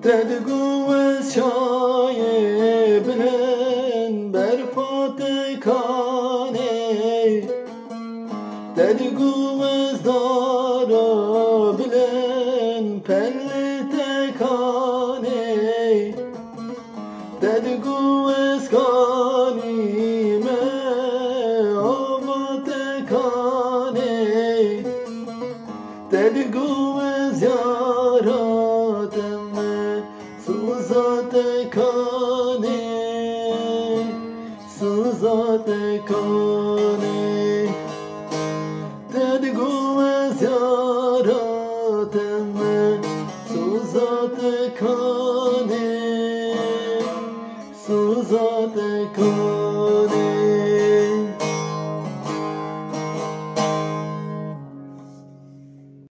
تدگو از چای بلند برفات کانه تدگو از دارا بلند پل تکانه تدگو از کانیمه آبا تکانه تدگو از یاراتم سوزات کانه سوزات کانه تدگو از یاراتم سوزات کانه سوزات کانه